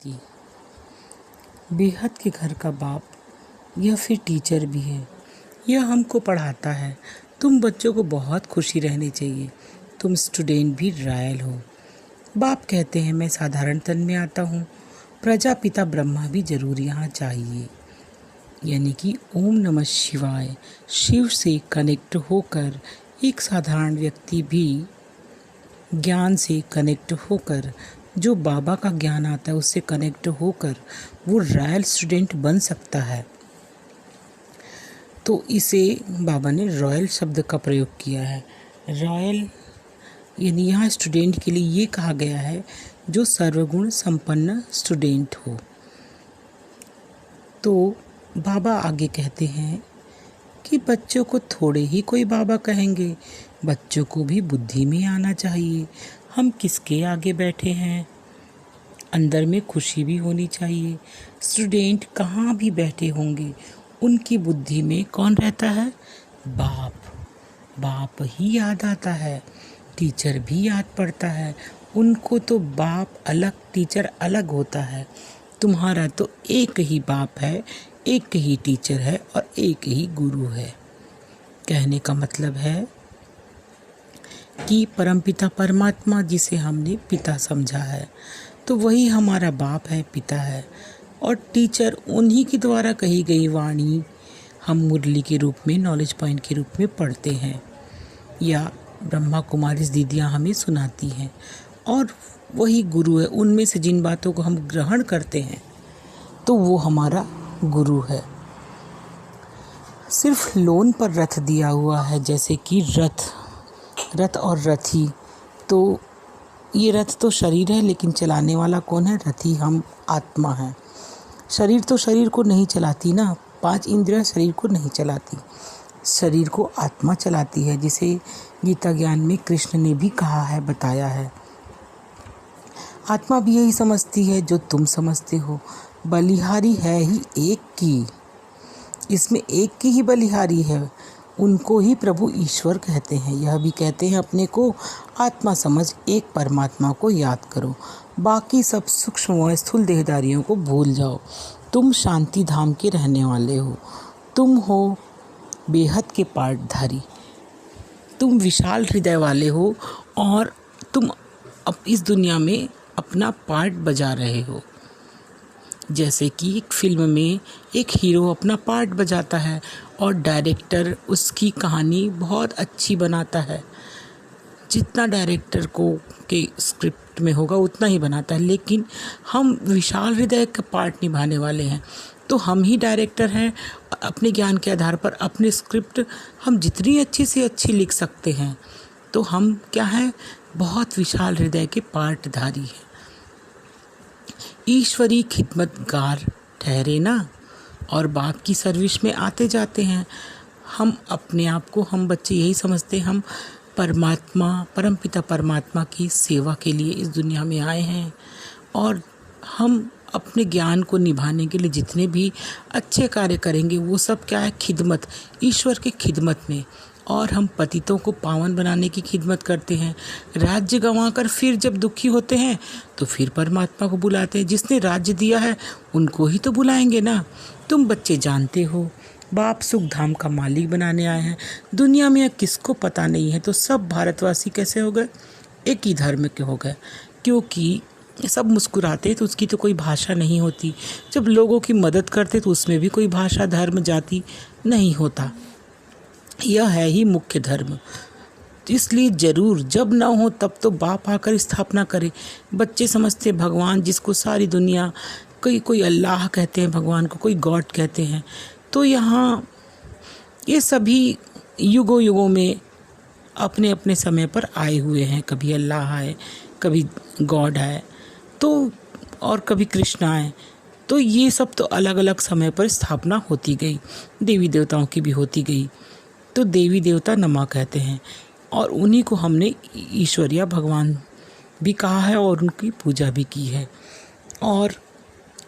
व्यक्ति, बेहद के घर का बाप या फिर टीचर भी है। यह हमको पढ़ाता है। तुम बच्चों को बहुत खुशी रहनी चाहिए। तुम स्टूडेंट भी रॉयल हो। बाप कहते हैं मैं साधारण तन में आता हूँ। प्रजापिता ब्रह्मा भी जरूर यहाँ चाहिए। यानी कि ओम नमः शिवाय शिव से कनेक्ट होकर एक साधारण व्यक्ति भी ज्ञान से कनेक्ट होकर, जो बाबा का ज्ञान आता है उससे कनेक्ट होकर वो रॉयल स्टूडेंट बन सकता है। तो इसे बाबा ने रॉयल शब्द का प्रयोग किया है। रॉयल यानी यहाँ स्टूडेंट के लिए ये कहा गया है जो सर्वगुण संपन्न स्टूडेंट हो। तो बाबा आगे कहते हैं कि बच्चों को थोड़े ही कोई बाबा कहेंगे, बच्चों को भी बुद्धि में आना चाहिए। हम किसके आगे बैठे हैं, अंदर में खुशी भी होनी चाहिए। स्टूडेंट कहाँ भी बैठे होंगे उनकी बुद्धि में कौन रहता है? बाप। बाप ही याद आता है, टीचर भी याद पड़ता है। उनको तो बाप अलग टीचर अलग होता है। तुम्हारा तो एक ही बाप है, एक ही टीचर है और एक ही गुरु है। कहने का मतलब है कि परमपिता परमात्मा जिसे हमने पिता समझा है, तो वही हमारा बाप है, पिता है। और टीचर उन्हीं के द्वारा कही गई वाणी हम मुरली के रूप में, नॉलेज पॉइंट के रूप में पढ़ते हैं, या ब्रह्मा कुमारी दीदियाँ हमें सुनाती हैं। और वही गुरु है। उनमें से जिन बातों को हम ग्रहण करते हैं तो वो हमारा गुरु है। सिर्फ लोन पर रथ दिया हुआ है, जैसे कि रथ और रथी। तो ये रथ तो शरीर है, लेकिन चलाने वाला कौन है? रथी हम आत्मा है। शरीर तो शरीर को नहीं चलाती ना, 5 इंद्रियां शरीर को नहीं चलाती, शरीर को आत्मा चलाती है, जिसे गीता ज्ञान में कृष्ण ने भी कहा है, बताया है। आत्मा भी यही समझती है जो तुम समझते हो। बलिहारी है ही एक की, इसमें एक की ही बलिहारी है। उनको ही प्रभु ईश्वर कहते हैं। यह भी कहते हैं अपने को आत्मा समझ एक परमात्मा को याद करो, बाकी सब सूक्ष्म व स्थूल देहदारियों को भूल जाओ। तुम शांति धाम के रहने वाले हो। तुम हो बेहद के पाठधारी। तुम विशाल हृदय वाले हो और तुम अब इस दुनिया में अपना पार्ट बजा रहे हो। जैसे कि एक फिल्म में एक हीरो अपना पार्ट बजाता है और डायरेक्टर उसकी कहानी बहुत अच्छी बनाता है। जितना डायरेक्टर को के स्क्रिप्ट में होगा उतना ही बनाता है, लेकिन हम विशाल हृदय का पार्ट निभाने वाले हैं। तो हम ही डायरेक्टर हैं। अपने ज्ञान के आधार पर अपने स्क्रिप्ट हम जितनी अच्छी से अच्छी लिख सकते हैं। तो हम क्या है? बहुत विशाल हृदय के पार्टधारी हैं। ईश्वरी खिदमतगार ठहरे ना, और बाप की सर्विस में आते जाते हैं। हम अपने आप को, हम बच्चे यही समझते हैं हम परमात्मा, परमपिता परमात्मा की सेवा के लिए इस दुनिया में आए हैं। और हम अपने ज्ञान को निभाने के लिए जितने भी अच्छे कार्य करेंगे वो सब क्या है? खिदमत, ईश्वर की खिदमत में। और हम पतितों को पावन बनाने की खिदमत करते हैं। राज्य गंवाकर फिर जब दुखी होते हैं तो फिर परमात्मा को बुलाते हैं। जिसने राज्य दिया है उनको ही तो बुलाएंगे ना। तुम बच्चे जानते हो बाप सुख धाम का मालिक बनाने आए हैं। दुनिया में किसको पता नहीं है, तो सब भारतवासी कैसे हो गए? एक ही धर्म के हो गए, क्योंकि सब मुस्कुराते तो उसकी तो कोई भाषा नहीं होती। जब लोगों की मदद करते तो उसमें भी कोई भाषा, धर्म, जाति नहीं होता। यह है ही मुख्य धर्म। इसलिए जरूर जब ना हो तब तो बाप आकर स्थापना करे। बच्चे समझते भगवान जिसको सारी दुनिया, कोई अल्लाह कहते हैं भगवान को, कोई गॉड कहते हैं। तो यहाँ ये सभी युगों युगों में अपने अपने समय पर आए हुए हैं। कभी अल्लाह आए, कभी गॉड आए, तो और कभी कृष्ण आए। तो ये सब तो अलग अलग समय पर स्थापना होती गई। देवी देवताओं की भी होती गई। तो देवी देवता नमा कहते हैं, और उन्हीं को हमने ईश्वर या भगवान भी कहा है और उनकी पूजा भी की है। और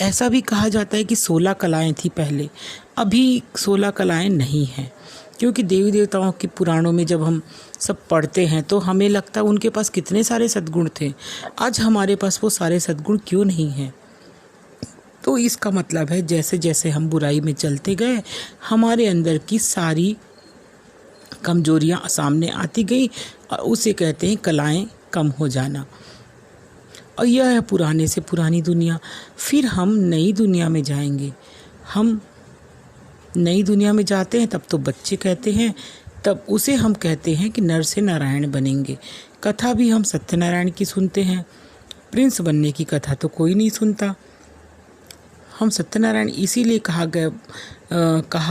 ऐसा भी कहा जाता है कि 16 कलाएं थी पहले, अभी 16 कलाएं नहीं हैं। क्योंकि देवी देवताओं के पुराणों में जब हम सब पढ़ते हैं तो हमें लगता है उनके पास कितने सारे सद्गुण थे। आज हमारे पास वो सारे सद्गुण क्यों नहीं हैं? तो इसका मतलब है जैसे जैसे हम बुराई में चलते गए, हमारे अंदर की सारी कमजोरियां सामने आती गई, और उसे कहते हैं कलाएं कम हो जाना। और यह है पुराने से पुरानी दुनिया। फिर हम नई दुनिया में जाएंगे। हम नई दुनिया में जाते हैं तब तो बच्चे कहते हैं, तब उसे हम कहते हैं कि नर से नारायण बनेंगे। कथा भी हम सत्यनारायण की सुनते हैं, प्रिंस बनने की कथा तो कोई नहीं सुनता। हम सत्यनारायण इसीलिए कहा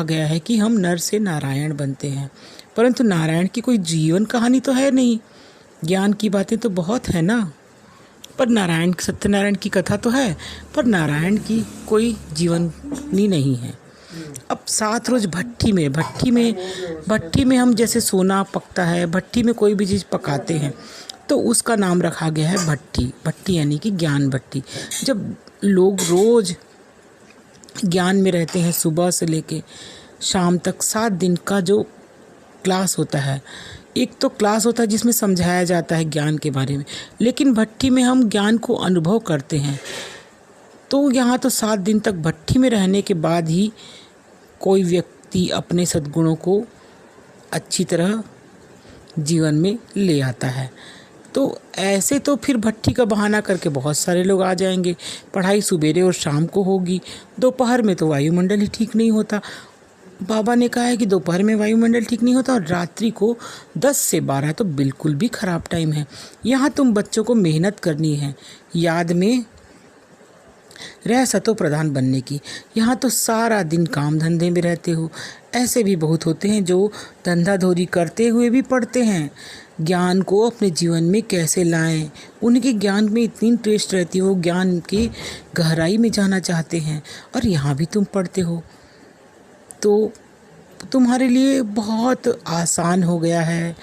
गया है कि हम नर से नारायण बनते हैं, परंतु नारायण की कोई जीवन कहानी तो है नहीं। ज्ञान की बातें तो बहुत है ना, पर सत्यनारायण की कथा तो है, पर नारायण की कोई जीवनी नहीं है। अब 7 रोज भट्ठी में हम जैसे सोना पकता है, भट्ठी में कोई भी चीज़ पकाते हैं तो उसका नाम रखा गया है भट्ठी यानी कि ज्ञान भट्ठी। जब लोग रोज ज्ञान में रहते हैं, सुबह से लेके शाम तक 7 दिन का जो क्लास होता है, एक तो क्लास होता है जिसमें समझाया जाता है ज्ञान के बारे में, लेकिन भट्ठी में हम ज्ञान को अनुभव करते हैं। तो यहाँ तो 7 दिन तक भट्ठी में रहने के बाद ही कोई व्यक्ति अपने सद्गुणों को अच्छी तरह जीवन में ले आता है। तो ऐसे तो फिर भट्ठी का बहाना करके बहुत सारे लोग आ जाएंगे। पढ़ाई सुबेरे और शाम को होगी, दोपहर में तो वायुमंडल ही ठीक नहीं होता। बाबा ने कहा है कि दोपहर में वायुमंडल ठीक नहीं होता, और रात्रि को 10 से 12 तो बिल्कुल भी ख़राब टाइम है। यहाँ तुम बच्चों को मेहनत करनी है, याद में रह सतो प्रधान बनने की। यहाँ तो सारा दिन काम धंधे में रहते हो। ऐसे भी बहुत होते हैं जो धंधाधोरी करते हुए भी पढ़ते हैं, ज्ञान को अपने जीवन में कैसे लाएं। उनके ज्ञान में इतनी इंटरेस्ट रहती हो, ज्ञान की गहराई में जाना चाहते हैं, और यहाँ भी तुम पढ़ते हो। तो तुम्हारे लिए बहुत आसान हो गया है।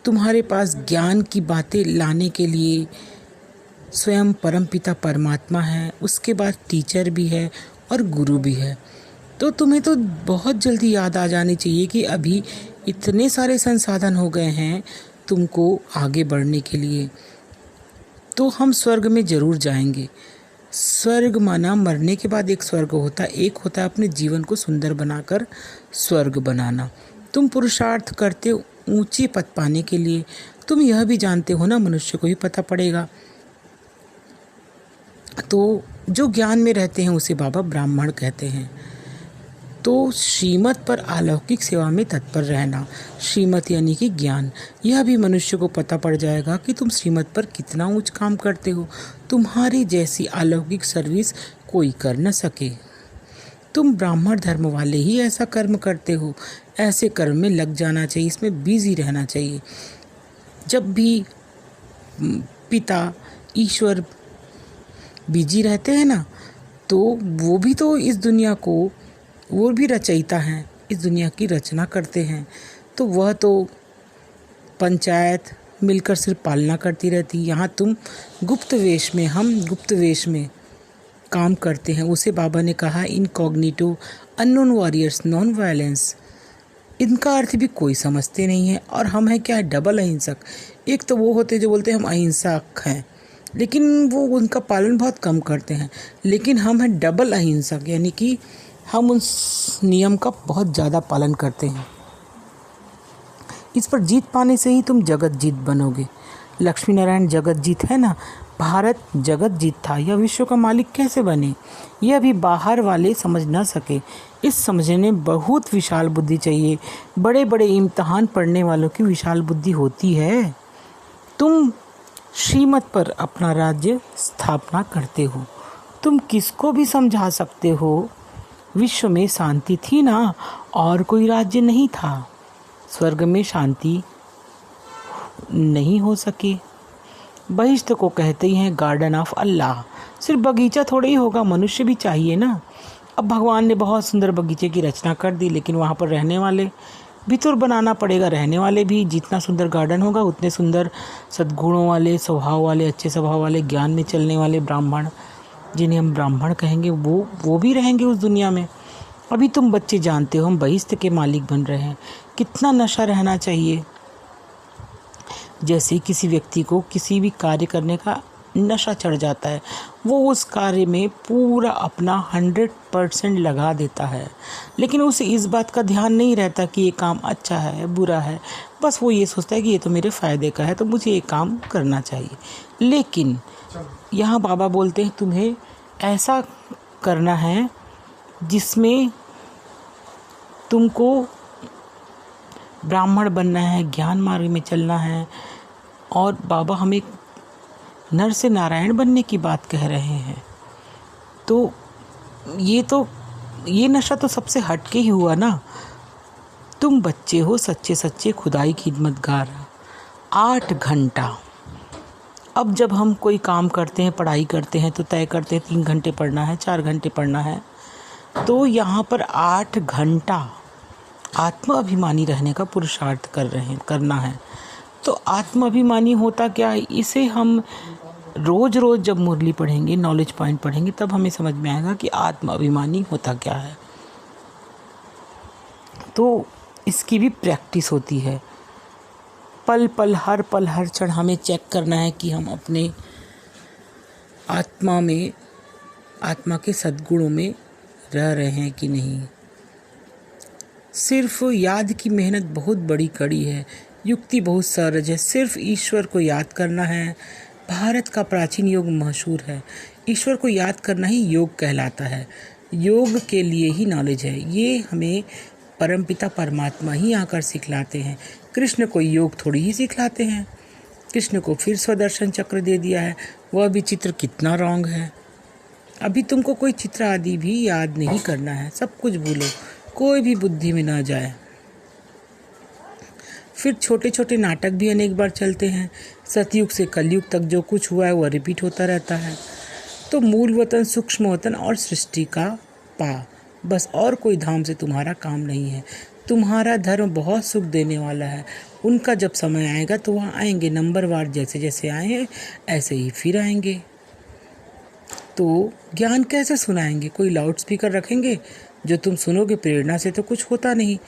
तुम्हारे पास ज्ञान की बातें लाने के लिए स्वयं परमपिता परमात्मा है, उसके बाद टीचर भी है और गुरु भी है। तो तुम्हें तो बहुत जल्दी याद आ जानी चाहिए कि अभी इतने सारे संसाधन हो गए हैं तुमको आगे बढ़ने के लिए। तो हम स्वर्ग में ज़रूर जाएंगे। स्वर्ग माना मरने के बाद एक स्वर्ग होता है, एक होता है अपने जीवन को सुंदर बनाकर स्वर्ग बनाना। तुम पुरुषार्थ करते ऊंची पद पाने के लिए। तुम यह भी जानते हो ना, मनुष्य को ही पता पड़ेगा। तो जो ज्ञान में रहते हैं उसे बाबा ब्राह्मण कहते हैं। तो श्रीमत पर अलौकिक सेवा में तत्पर रहना, श्रीमत यानी कि ज्ञान, यह भी मनुष्य को पता पड़ जाएगा कि तुम श्रीमत पर कितना ऊंच काम करते हो। तुम्हारी जैसी अलौकिक सर्विस कोई कर न सके। तुम ब्राह्मण धर्म वाले ही ऐसा कर्म करते हो। ऐसे कर्म में लग जाना चाहिए, इसमें बिजी रहना चाहिए। जब भी पिता ईश्वर बिजी रहते हैं ना, तो वो भी तो इस दुनिया को, वो भी रचयिता हैं, इस दुनिया की रचना करते हैं। तो वह तो पंचायत मिलकर सिर्फ पालना करती रहती। यहाँ तुम गुप्त वेश में, हम गुप्त वेश में काम करते हैं। उसे बाबा ने कहा incognito unknown warriors non violence. इनका अर्थ भी कोई समझते नहीं है। और हम हैं क्या, डबल अहिंसक। एक तो वो होते जो बोलते हैं हम अहिंसक हैं, लेकिन वो उनका पालन बहुत कम करते हैं। लेकिन हम हैं डबल अहिंसक, यानी कि हम उस नियम का बहुत ज़्यादा पालन करते हैं। इस पर जीत पाने से ही तुम जगत जीत बनोगे। लक्ष्मी नारायण जगत जीत है ना, भारत जगत जीत था। यह विश्व का मालिक कैसे बने, यह भी बाहर वाले समझ न सके। इस समझने में बहुत विशाल बुद्धि चाहिए। बड़े बड़े इम्तिहान पढ़ने वालों की विशाल बुद्धि होती है। तुम श्रीमत पर अपना राज्य स्थापना करते हो। तुम किसको भी समझा सकते हो। विश्व में शांति थी ना, और कोई राज्य नहीं था। स्वर्ग में शांति नहीं हो सके। बहिश्त को कहते ही हैं गार्डन ऑफ अल्लाह। सिर्फ बगीचा थोड़ा ही होगा, मनुष्य भी चाहिए ना। अब भगवान ने बहुत सुंदर बगीचे की रचना कर दी, लेकिन वहाँ पर रहने वाले भी तो बनाना पड़ेगा। रहने वाले भी, जितना सुंदर गार्डन होगा उतने सुंदर सद्गुणों वाले, स्वभाव वाले, अच्छे स्वभाव वाले, ज्ञान में चलने वाले ब्राह्मण, जिन्हें हम ब्राह्मण कहेंगे, वो भी रहेंगे उस दुनिया में। अभी तुम बच्चे जानते हो हम बहिश्त के मालिक बन रहे हैं। कितना नशा रहना चाहिए। जैसे किसी व्यक्ति को किसी भी कार्य करने का नशा चढ़ जाता है, वो उस कार्य में पूरा अपना 100% लगा देता है, लेकिन उसे इस बात का ध्यान नहीं रहता कि ये काम अच्छा है बुरा है। बस वो ये सोचता है कि ये तो मेरे फ़ायदे का है, तो मुझे ये काम करना चाहिए। लेकिन यहाँ बाबा बोलते हैं तुम्हें ऐसा करना है जिसमें तुमको ब्राह्मण बनना है, ज्ञान मार्ग में चलना है। और बाबा हमें नर से नारायण बनने की बात कह रहे हैं। तो ये नशा तो सबसे हटके ही हुआ ना। तुम बच्चे हो सच्चे सच्चे खुदाई खिदमतगार। 8 घंटा। अब जब हम कोई काम करते हैं, पढ़ाई करते हैं, तो तय करते हैं 3 घंटे पढ़ना है, 4 घंटे पढ़ना है। तो यहाँ पर 8 घंटा आत्म अभिमानी रहने का पुरुषार्थ करना है। तो आत्म अभिमानी होता क्या है, इसे हम रोज़ जब मुरली पढ़ेंगे, नॉलेज पॉइंट पढ़ेंगे, तब हमें समझ में आएगा कि आत्म अभिमानी होता क्या है। तो इसकी भी प्रैक्टिस होती है। पल पल हर क्षण हमें चेक करना है कि हम अपने आत्मा के सद्गुणों में रह रहे हैं कि नहीं। सिर्फ याद की मेहनत बहुत बड़ी कड़ी है, युक्ति बहुत सहज है। सिर्फ ईश्वर को याद करना है। भारत का प्राचीन योग मशहूर है। ईश्वर को याद करना ही योग कहलाता है। योग के लिए ही नॉलेज है। ये हमें परमपिता परमात्मा ही आकर सिखलाते हैं। कृष्ण को योग थोड़ी ही सिखलाते हैं। कृष्ण को फिर स्वदर्शन चक्र दे दिया है। वह भी चित्र कितना रॉन्ग है। अभी तुमको कोई चित्र आदि भी याद नहीं करना है। सब कुछ भूलो, कोई भी बुद्धि में ना जाए। फिर छोटे छोटे नाटक भी अनेक बार चलते हैं। सतयुग से कलयुग तक जो कुछ हुआ है वह रिपीट होता रहता है। तो मूल वतन, सूक्ष्म वतन और सृष्टि का पा, बस और कोई धाम से तुम्हारा काम नहीं है। तुम्हारा धर्म बहुत सुख देने वाला है। उनका जब समय आएगा तो वहाँ आएंगे, नंबरवार जैसे जैसे आए हैं ऐसे ही फिर आएंगे। तो ज्ञान कैसे सुनाएंगे? कोई लाउड स्पीकर रखेंगे जो तुम सुनोगे? प्रेरणा से तो कुछ होता नहीं।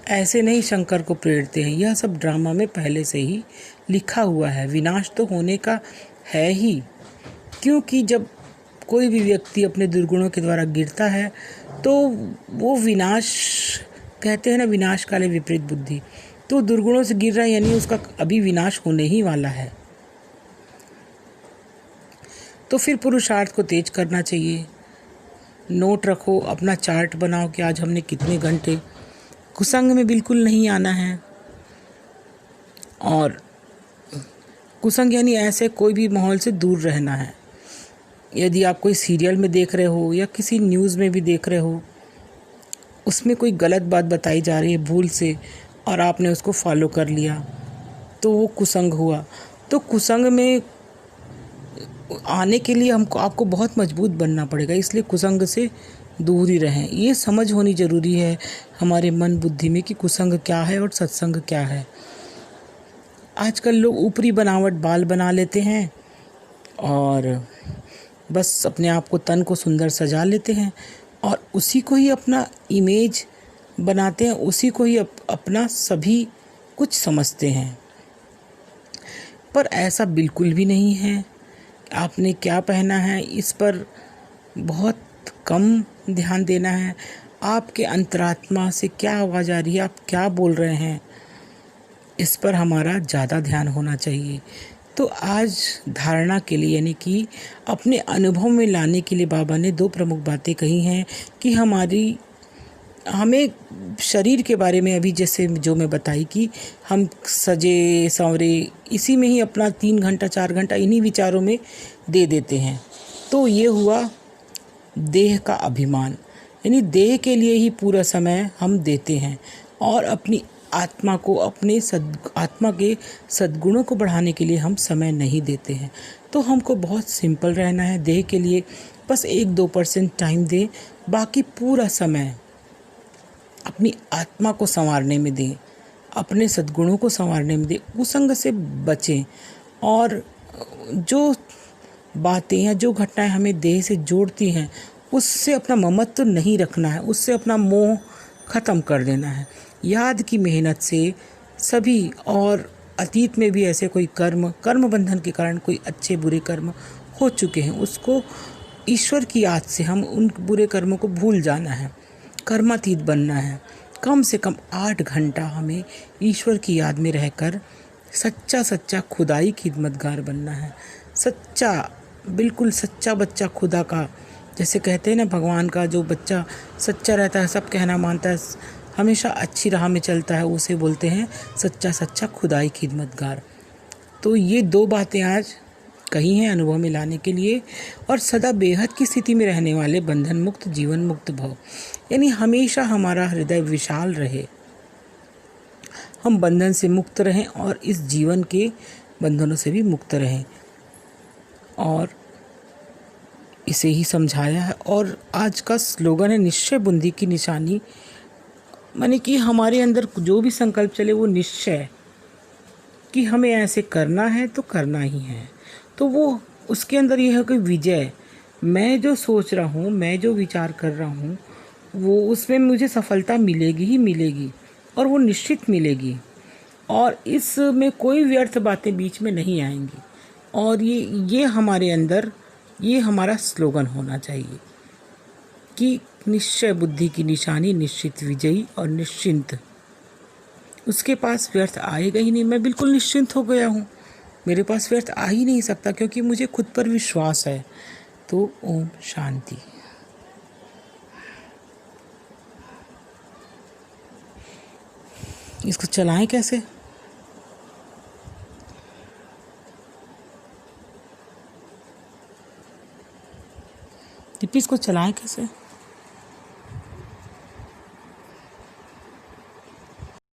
ऐसे नहीं शंकर को प्रेरते हैं। यह सब ड्रामा में पहले से ही लिखा हुआ है। विनाश तो होने का है ही, क्योंकि जब कोई भी व्यक्ति अपने दुर्गुणों के द्वारा गिरता है तो वो विनाश, कहते हैं ना, विनाश काले विपरीत बुद्धि। तो दुर्गुणों से गिर रहा है यानी उसका अभी विनाश होने ही वाला है। तो फिर पुरुषार्थ को तेज करना चाहिए। नोट रखो, अपना चार्ट बनाओ कि आज हमने कितने घंटे। कुसंग में बिल्कुल नहीं आना है। और कुसंग यानी ऐसे कोई भी माहौल से दूर रहना है। यदि आप कोई सीरियल में देख रहे हो या किसी न्यूज़ में भी देख रहे हो, उसमें कोई गलत बात बताई जा रही है भूल से और आपने उसको फॉलो कर लिया, तो वो कुसंग हुआ। तो कुसंग में आने के लिए आपको बहुत मजबूत बनना पड़ेगा। इसलिए कुसंग से दूर ही रहें। ये समझ होनी ज़रूरी है हमारे मन बुद्धि में कि कुसंग क्या है और सत्संग क्या है। आजकल लोग ऊपरी बनावट बाल बना लेते हैं और बस अपने आप को, तन को सुंदर सजा लेते हैं और उसी को ही अपना इमेज बनाते हैं, उसी को ही अपना सभी कुछ समझते हैं। पर ऐसा बिल्कुल भी नहीं है। आपने क्या पहना है इस पर बहुत कम ध्यान देना है। आपके अंतरात्मा से क्या आवाज़ आ रही है, आप क्या बोल रहे हैं, इस पर हमारा ज़्यादा ध्यान होना चाहिए। तो आज धारणा के लिए यानी कि अपने अनुभव में लाने के लिए बाबा ने 2 प्रमुख बातें कही हैं कि हमें शरीर के बारे में, अभी जैसे जो मैं बताई कि हम सजे संवरे इसी में ही अपना 3 घंटा 4 घंटा इन्हीं विचारों में दे देते हैं। तो ये हुआ देह का अभिमान, यानी देह के लिए ही पूरा समय हम देते हैं और अपनी आत्मा को, अपने आत्मा के सद्गुणों को बढ़ाने के लिए हम समय नहीं देते हैं। तो हमको बहुत सिंपल रहना है। देह के लिए बस 1-2% टाइम दें, बाकी पूरा समय अपनी आत्मा को संवारने में दें, अपने सद्गुणों को संवारने में दें। कुसंग से बचें और जो बातें या जो घटनाएं हमें देह से जोड़ती हैं उससे अपना ममत्व नहीं रखना है, उससे अपना मोह ख़त्म कर देना है। याद की मेहनत से सभी, और अतीत में भी ऐसे कोई कर्म बंधन के कारण कोई अच्छे बुरे कर्म हो चुके हैं, उसको ईश्वर की याद से हम उन बुरे कर्मों को भूल जाना है, कर्मातीत बनना है। कम से कम 8 घंटा हमें ईश्वर की याद में रहकर सच्चा सच्चा खुदाई खिदमतगार बनना है। सच्चा, बिल्कुल सच्चा बच्चा खुदा का, जैसे कहते हैं ना, भगवान का जो बच्चा सच्चा रहता है, सब कहना मानता है, हमेशा अच्छी राह में चलता है, उसे बोलते हैं सच्चा सच्चा खुदाई खिदमतगार। तो ये 2 बातें आज कही हैं अनुभव में लाने के लिए। और सदा बेहद की स्थिति में रहने वाले बंधन मुक्त जीवन मुक्त भव, यानी हमेशा हमारा हृदय विशाल रहे, हम बंधन से मुक्त रहें और इस जीवन के बंधनों से भी मुक्त रहें। और इसे ही समझाया है। और आज का स्लोगन है निश्चय बुद्धि की निशानी, माने कि हमारे अंदर जो भी संकल्प चले वो निश्चय कि हमें ऐसे करना है तो करना ही है। तो वो उसके अंदर यह है कि विजय, मैं जो सोच रहा हूँ, मैं जो विचार कर रहा हूँ, वो उसमें मुझे सफलता मिलेगी ही मिलेगी, और वो निश्चित मिलेगी, और इसमें कोई व्यर्थ बातें बीच में नहीं आएंगी। और ये हमारे अंदर, ये हमारा स्लोगन होना चाहिए कि निश्चय बुद्धि की निशानी, निश्चित विजयी और निश्चिंत। उसके पास व्यर्थ आएगा ही नहीं, मैं बिल्कुल निश्चिंत हो गया हूँ, मेरे पास व्यर्थ आ ही नहीं सकता, क्योंकि मुझे खुद पर विश्वास है। तो ओम शांति। इसको चलाएं कैसे? दीपी, इसको चलाएं कैसे?